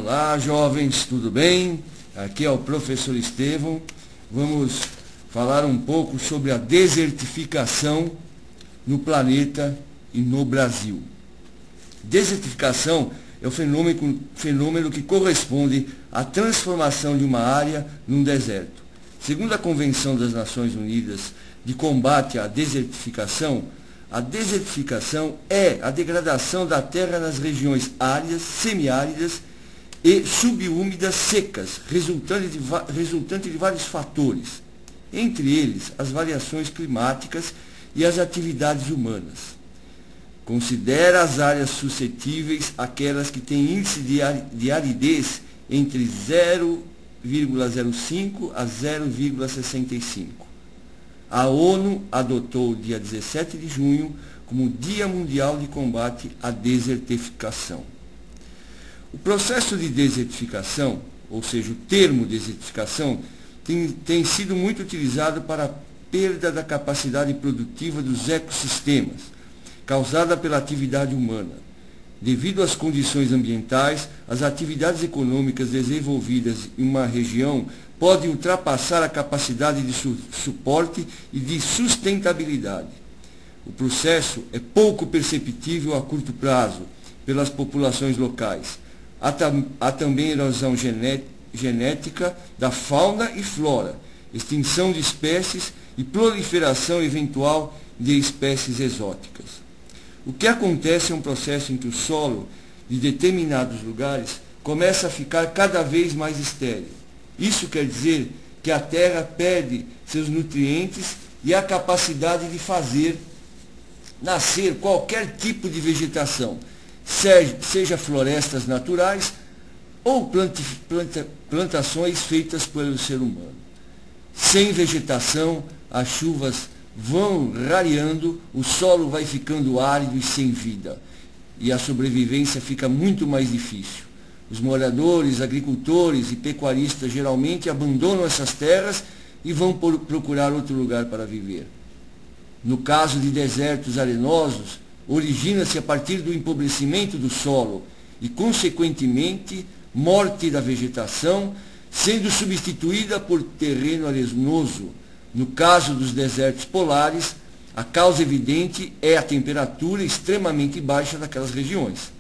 Olá, jovens, tudo bem? Aqui é o professor Estevão. Vamos falar um pouco sobre a desertificação no planeta e no Brasil. Desertificação é o fenômeno que corresponde à transformação de uma área num deserto. Segundo a Convenção das Nações Unidas de Combate à Desertificação, a desertificação é a degradação da terra nas regiões áridas, semiáridas e subúmidas secas, resultante de vários fatores, entre eles as variações climáticas e as atividades humanas. Considera as áreas suscetíveis aquelas que têm índice de aridez entre 0,05 a 0,65. A ONU adotou o dia 17 de junho como Dia Mundial de Combate à Desertificação. O processo de desertificação, ou seja, o termo desertificação, tem sido muito utilizado para a perda da capacidade produtiva dos ecossistemas, causada pela atividade humana. Devido às condições ambientais, as atividades econômicas desenvolvidas em uma região podem ultrapassar a capacidade de suporte e de sustentabilidade. O processo é pouco perceptível a curto prazo pelas populações locais. Há também erosão genética da fauna e flora, extinção de espécies e proliferação eventual de espécies exóticas. O que acontece é um processo em que o solo de determinados lugares começa a ficar cada vez mais estéril. Isso quer dizer que a terra perde seus nutrientes e a capacidade de fazer nascer qualquer tipo de vegetação, seja florestas naturais ou plantações feitas pelo ser humano. Sem vegetação, as chuvas vão rareando, o solo vai ficando árido e sem vida, e a sobrevivência fica muito mais difícil. Os moradores, agricultores e pecuaristas geralmente abandonam essas terras e vão procurar outro lugar para viver. No caso de desertos arenosos, origina-se a partir do empobrecimento do solo e, consequentemente, morte da vegetação, sendo substituída por terreno arenoso. No caso dos desertos polares, a causa evidente é a temperatura extremamente baixa daquelas regiões.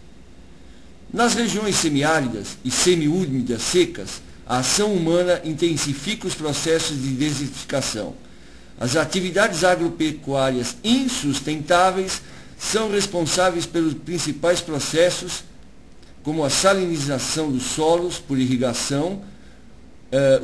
Nas regiões semiáridas e semiúmidas secas, a ação humana intensifica os processos de desertificação. As atividades agropecuárias insustentáveis são responsáveis pelos principais processos, como a salinização dos solos por irrigação,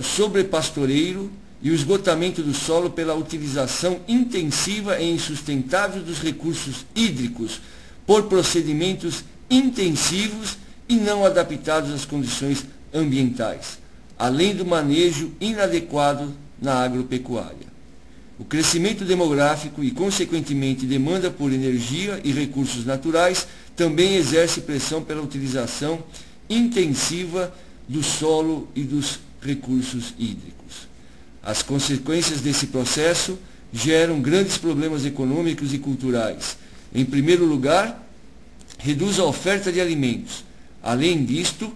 sobrepastoreio e o esgotamento do solo pela utilização intensiva e insustentável dos recursos hídricos por procedimentos intensivos e não adaptados às condições ambientais, além do manejo inadequado na agropecuária. O crescimento demográfico e, consequentemente, demanda por energia e recursos naturais também exerce pressão pela utilização intensiva do solo e dos recursos hídricos. As consequências desse processo geram grandes problemas econômicos e culturais. Em primeiro lugar, reduz a oferta de alimentos. Além disto,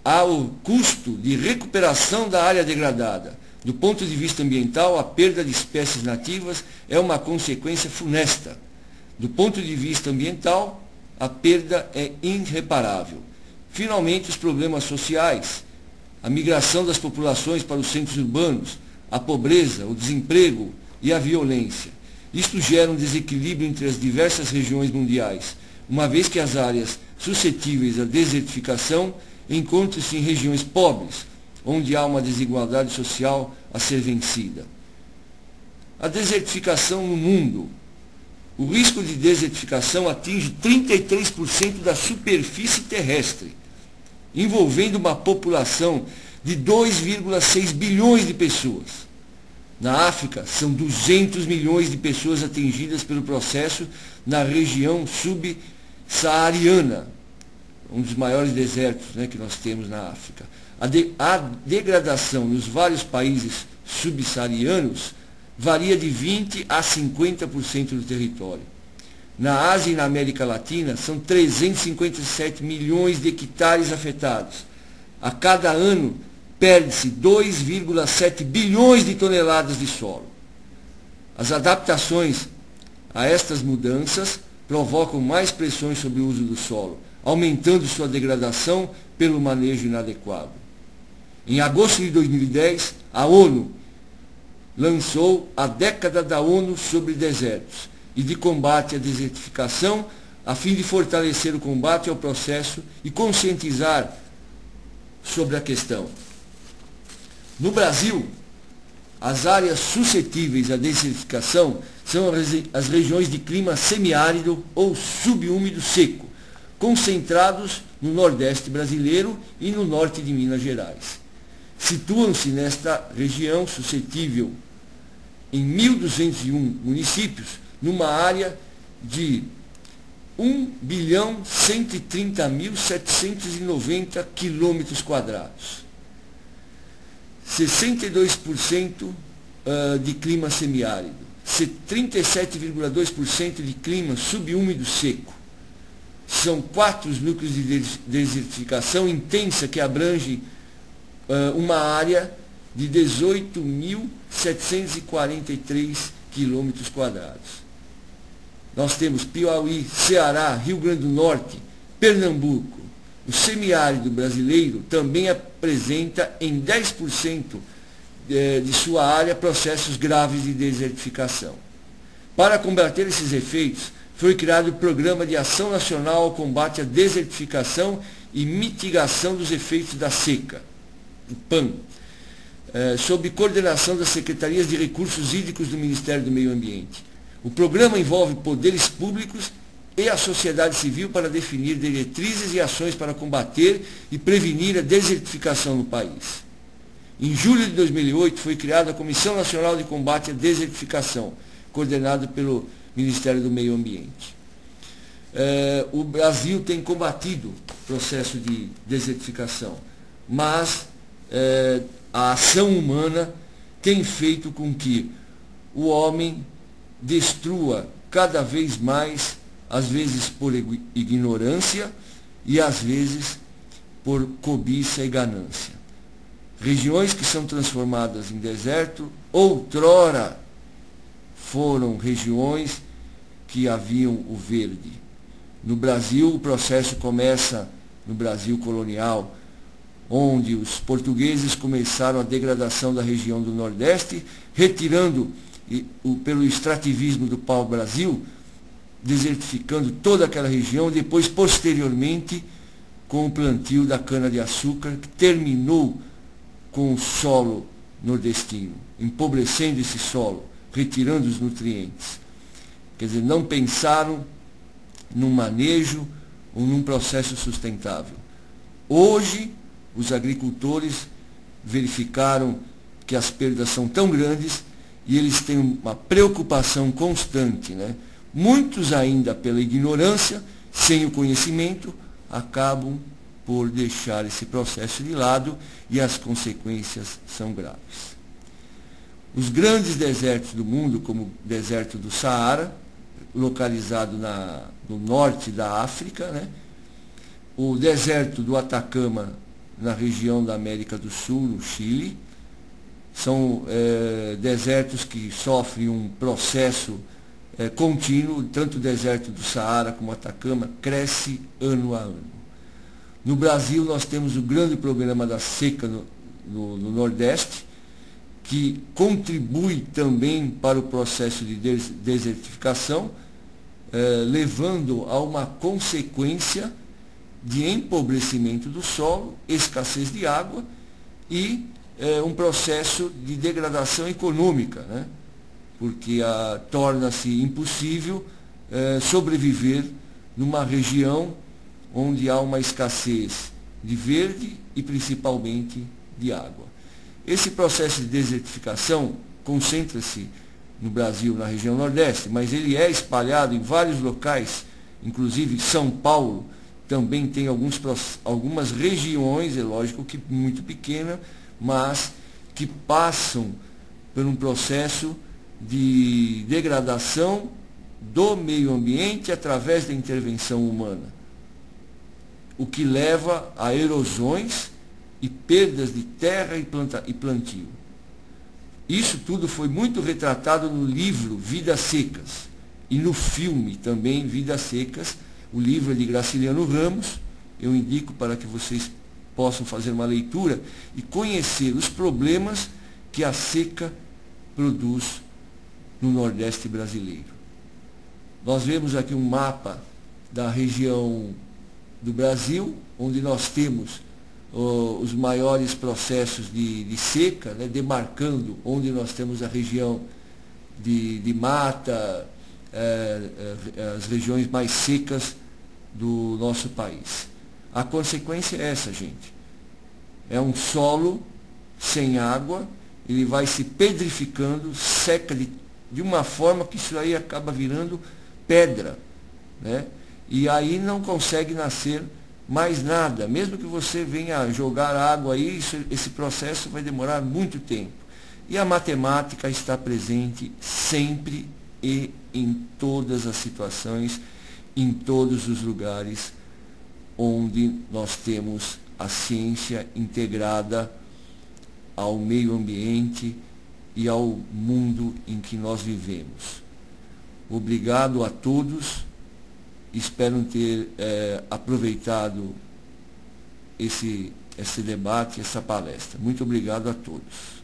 há o custo de recuperação da área degradada. Do ponto de vista ambiental, a perda de espécies nativas é uma consequência funesta. Do ponto de vista ambiental, a perda é irreparável. Finalmente, os problemas sociais, a migração das populações para os centros urbanos, a pobreza, o desemprego e a violência. Isto gera um desequilíbrio entre as diversas regiões mundiais, uma vez que as áreas suscetíveis à desertificação encontram-se em regiões pobres, onde há uma desigualdade social a ser vencida. A desertificação no mundo. O risco de desertificação atinge 33% da superfície terrestre, envolvendo uma população de 2,6 bilhões de pessoas. Na África, são 200 milhões de pessoas atingidas pelo processo na região subsaariana, um dos maiores desertos que nós temos na África. A degradação nos vários países subsaarianos varia de 20% a 50% do território. Na Ásia e na América Latina, são 357 milhões de hectares afetados, A cada ano, perde-se 2,7 bilhões de toneladas de solo. As adaptações a estas mudanças provocam mais pressões sobre o uso do solo, aumentando sua degradação pelo manejo inadequado. Em agosto de 2010, a ONU lançou a Década da ONU sobre Desertos e de combate à desertificação, a fim de fortalecer o combate ao processo e conscientizar sobre a questão. No Brasil, as áreas suscetíveis à desertificação são as regiões de clima semiárido ou subúmido seco, concentrados no Nordeste brasileiro e no norte de Minas Gerais. Situam-se nesta região suscetível em 1.201 municípios, numa área de 1.130.790 quilômetros quadrados. 62% de clima semiárido, 37,2% de clima subúmido seco. São 4 os núcleos de desertificação intensa que abrange uma área de 18.743 quilômetros quadrados. Nós temos Piauí, Ceará, Rio Grande do Norte, Pernambuco. O semiárido brasileiro também apresenta em 10% de sua área processos graves de desertificação. Para combater esses efeitos, foi criado o Programa de Ação Nacional ao Combate à Desertificação e Mitigação dos Efeitos da Seca, o PAN, sob coordenação das Secretarias de Recursos Hídricos do Ministério do Meio Ambiente. O programa envolve poderes públicos e a sociedade civil para definir diretrizes e ações para combater e prevenir a desertificação no país. Em julho de 2008 foi criada a Comissão Nacional de Combate à Desertificação, coordenada pelo Ministério do Meio Ambiente. O Brasil tem combatido o processo de desertificação, mas a ação humana tem feito com que o homem destrua cada vez mais, às vezes por ignorância e às vezes por cobiça e ganância. Regiões que são transformadas em deserto, outrora foram regiões que haviam o verde. No Brasil, o processo começa no Brasil colonial, onde os portugueses começaram a degradação da região do Nordeste, retirando pelo extrativismo do pau-brasil, desertificando toda aquela região, depois, posteriormente, com o plantio da cana-de-açúcar, que terminou com o solo nordestino, empobrecendo esse solo, retirando os nutrientes. Quer dizer, não pensaram num manejo ou num processo sustentável. Hoje, os agricultores verificaram que as perdas são tão grandes e eles têm uma preocupação constante, né? Muitos ainda pela ignorância, sem o conhecimento, acabam por deixar esse processo de lado e as consequências são graves. Os grandes desertos do mundo, como o deserto do Saara, localizado no norte da África, né? O deserto do Atacama, na região da América do Sul, no Chile, são desertos que sofrem um processo contínuo, tanto o deserto do Saara como o Atacama cresce ano a ano. No Brasil nós temos o grande problema da seca no Nordeste, que contribui também para o processo de desertificação, levando a uma consequência de empobrecimento do solo, escassez de água e um processo de degradação econômica, né? Porque torna-se impossível sobreviver numa região onde há uma escassez de verde e principalmente de água. Esse processo de desertificação concentra-se no Brasil, na região Nordeste, mas ele é espalhado em vários locais, inclusive São Paulo também tem algumas regiões, é lógico que muito pequena, mas que passam por um processo de degradação do meio ambiente através da intervenção humana, o que leva a erosões e perdas de terra e plantio. Isso tudo foi muito retratado no livro Vidas Secas e no filme também Vidas Secas. O livro é de Graciliano Ramos. Eu indico para que vocês possam fazer uma leitura e conhecer os problemas que a seca produz no Nordeste brasileiro. Nós vemos aqui um mapa da região do Brasil, onde nós temos os maiores processos de seca, né, demarcando onde nós temos a região de mata, as regiões mais secas do nosso país. A consequência é essa, gente. É um solo sem água, ele vai se pedrificando, seca de uma forma que isso aí acaba virando pedra, né? E aí não consegue nascer mais nada. Mesmo que você venha jogar água aí, esse processo vai demorar muito tempo. E a matemática está presente sempre e em todas as situações, em todos os lugares onde nós temos a ciência integrada ao meio ambiente e ao mundo em que nós vivemos. Obrigado a todos. Espero ter aproveitado esse debate, essa palestra. Muito obrigado a todos.